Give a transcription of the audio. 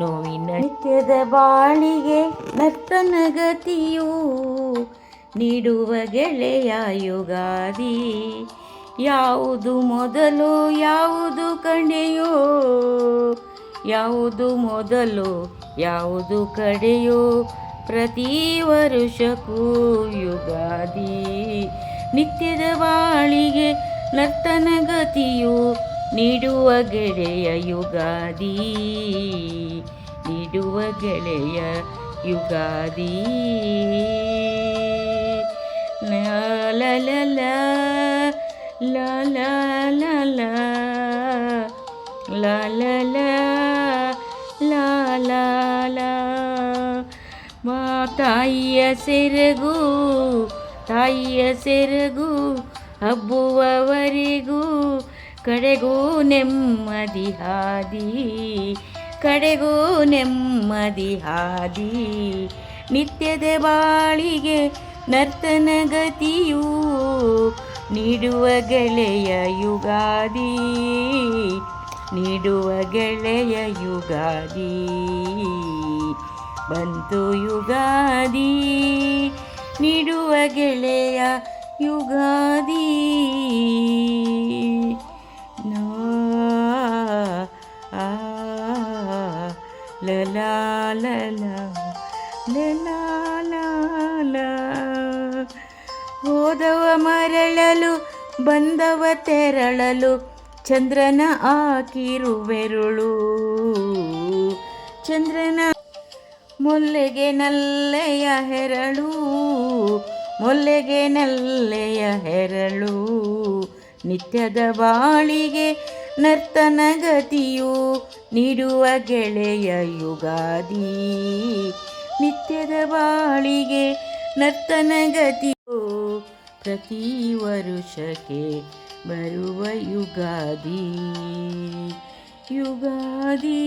ನೋವಿನ ನಿತ್ಯದ ಬಾಳಿಗೆ ನರ್ತನಗತಿಯು ನೀಡುವ ಗೆಳೆಯ ಯುಗಾದಿ. ಯಾವುದು ಮೊದಲು ಯಾವುದು ಕಡೆಯೋ, ಯಾವುದು ಮೊದಲು ಯಾವುದು ಕಡೆಯೋ, ಪ್ರತಿ ವರುಷಕ್ಕೂ ಯುಗಾದಿ. ನಿತ್ಯದ ಬಾಳಿಗೆ ನರ್ತನಗತಿಯು ನೀಡುವ ಗೆಳೆಯ ಯುಗಾದಿ, ನೀಡುವ ಗೆಳೆಯ ಯುಗಾದಿ. ಲಾ ಲಾ ಲಾ ಲಾ ಲಾ ಲಾ ಲಾ ಲಾ ಲಾ ಲಾ ಲಾ ಲಾ. ತಾಯಿಯ ಸೆರಗು, ತಾಯಿಯ ಸೆರಗು ಹಬ್ಬುವವರೆಗೂ ಕಡೆಗೂ ನೆಮ್ಮದಿ ಹಾದಿ, ಕಡೆಗೂ ನೆಮ್ಮದಿ ಹಾದಿ. ನಿತ್ಯದ ಬಾಳಿಗೆ ನರ್ತನಗತಿಯು ನೀಡುವ ಗೆಳೆಯ ಯುಗಾದಿ, ನೀಡುವ ಗೆಳೆಯ ಯುಗಾದಿ. ಬಂತು ಯುಗಾದಿ, ನೀಡುವ ಗೆಳೆಯ ಯುಗಾದಿ. ಲಲಾ ಲಲಾ ಲಲಾ ಲಲಾ. ಹೋದವ ಮರಳಲು ಬಂದವ ತೆರಳಲು ಚಂದ್ರನ ಹಾಕಿರುವೆರುಳು, ಚಂದ್ರನ ಮೊಲ್ಲೆಗೆ ನಲ್ಲೆಯ ಹೆರಳು, ಮೊಲ್ಲೆಗೆ ನಲ್ಲೆಯ ಹೆರಳು. ನಿತ್ಯದ ಬಾಳಿಗೆ ನರ್ತನಗತಿಯು ನೀಡುವ ಗೆಳೆಯ ಯುಗಾದಿ, ನಿತ್ಯದ ಬಾಳಿಗೆ ನರ್ತನಗತಿಯು ಪ್ರತಿ ವರುಷಕ್ಕೆ ಬರುವ ಯುಗಾದಿ, ಯುಗಾದಿ.